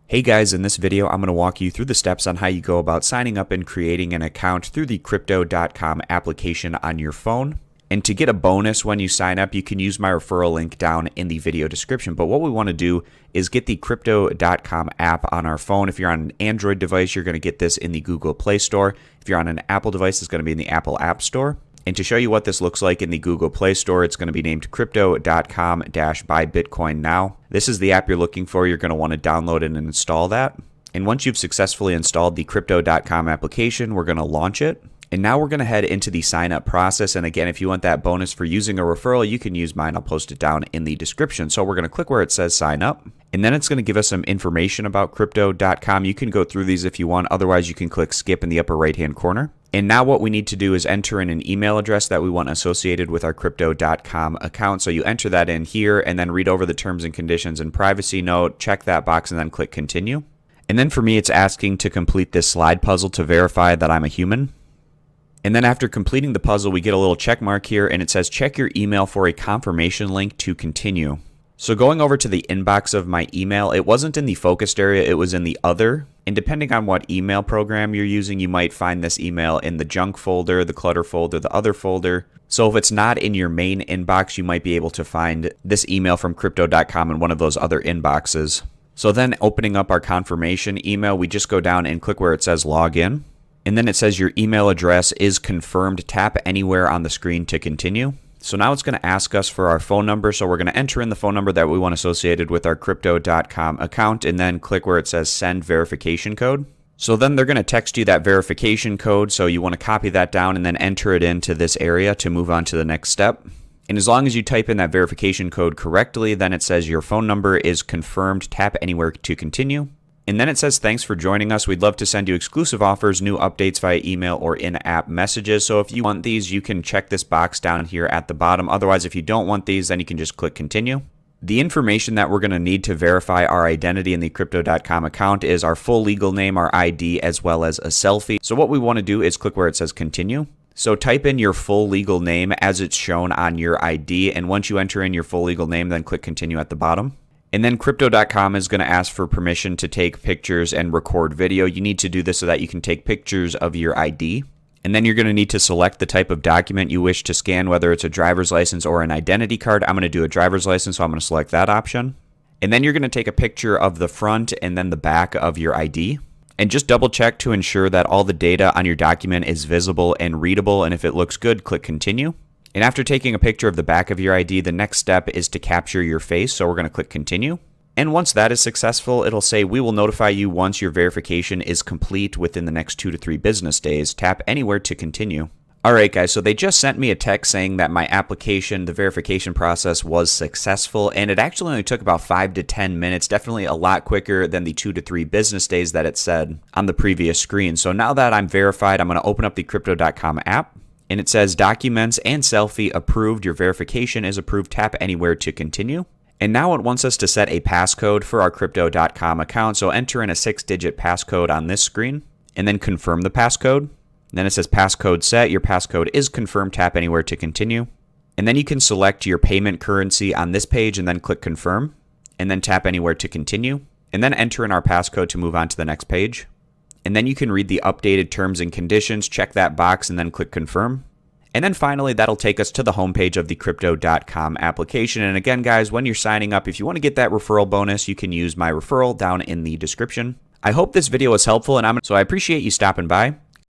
Hey guys, in this video I'm going to walk you through the steps on how you go about signing up and creating an account through the Crypto.com application on your phone. And to get a bonus when you sign up, you can use my referral link down in the video description. But what we want to do is get the Crypto.com app on our phone. If you're on an Android device, you're going to get this in the Google Play Store. If you're on an Apple device, it's going to be in the Apple App Store. And to show you what this looks like in the Google Play Store, it's going to be named Crypto.com-Buy Bitcoin Now. This is the app you're looking for. You're going to want to download it and install that. And once you've successfully installed the Crypto.com application, we're going to launch it. And now we're going to head into the sign up process. And again, if you want that bonus for using a referral, you can use mine. I'll post it down in the description. So we're going to click where it says sign up. And then it's going to give us some information about Crypto.com. You can go through these if you want. Otherwise, you can click skip in the upper right-hand corner. And now what we need to do is enter in an email address that we want associated with our Crypto.com account. So you enter that in here and then read over the terms and conditions and privacy note, check that box, and then click continue. And then for me, it's asking to complete this slide puzzle to verify that I'm a human. And then after completing the puzzle, we get a little check mark here and it says check your email for a confirmation link to continue. So going over to the inbox of my email, it wasn't in the focused area, it was in the other. And depending on what email program you're using, you might find this email in the junk folder, the clutter folder, the other folder. So if it's not in your main inbox, you might be able to find this email from Crypto.com in one of those other inboxes. So then opening up our confirmation email, we just go down and click where it says login. And then it says your email address is confirmed. Tap anywhere on the screen to continue. So now it's going to ask us for our phone number. So we're going to enter in the phone number that we want associated with our Crypto.com account and then click where it says send verification code. So then they're going to text you that verification code. So you want to copy that down and then enter it into this area to move on to the next step. And as long as you type in that verification code correctly, then it says your phone number is confirmed. Tap anywhere to continue. And then it says, thanks for joining us. We'd love to send you exclusive offers, new updates via email or in-app messages. So if you want these, you can check this box down here at the bottom. Otherwise, if you don't want these, then you can just click continue. The information that we're going to need to verify our identity in the Crypto.com account is our full legal name, our ID, as well as a selfie. So what we want to do is click where it says continue. So type in your full legal name as it's shown on your ID. And once you enter in your full legal name, then click continue at the bottom. And then Crypto.com is going to ask for permission to take pictures and record video. You need to do this so that you can take pictures of your ID. And then you're going to need to select the type of document you wish to scan, whether it's a driver's license or an identity card. I'm going to do a driver's license, so I'm going to select that option. And then you're going to take a picture of the front and then the back of your ID. And just double check to ensure that all the data on your document is visible and readable. And if it looks good, click continue. And after taking a picture of the back of your ID, the next step is to capture your face. So we're going to click continue. And once that is successful, it'll say we will notify you once your verification is complete within the next 2 to 3 business days. Tap anywhere to continue. All right, guys, so they just sent me a text saying that my application, the verification process was successful. And it actually only took about 5 to 10 minutes, definitely a lot quicker than the 2 to 3 business days that it said on the previous screen. So now that I'm verified, I'm going to open up the Crypto.com app. And it says documents and selfie approved. Your verification is approved. Tap anywhere to continue. And now it wants us to set a passcode for our Crypto.com account. So enter in a 6-digit passcode on this screen and then confirm the passcode. And then it says passcode set. Your passcode is confirmed. Tap anywhere to continue. And then you can select your payment currency on this page and then click confirm. And then tap anywhere to continue. And then enter in our passcode to move on to the next page. And then you can read the updated terms and conditions, check that box, and then click confirm. And then finally, that'll take us to the homepage of the Crypto.com application. And again, guys, when you're signing up, if you want to get that referral bonus, you can use my referral down in the description. I hope this video was helpful, and so I appreciate you stopping by.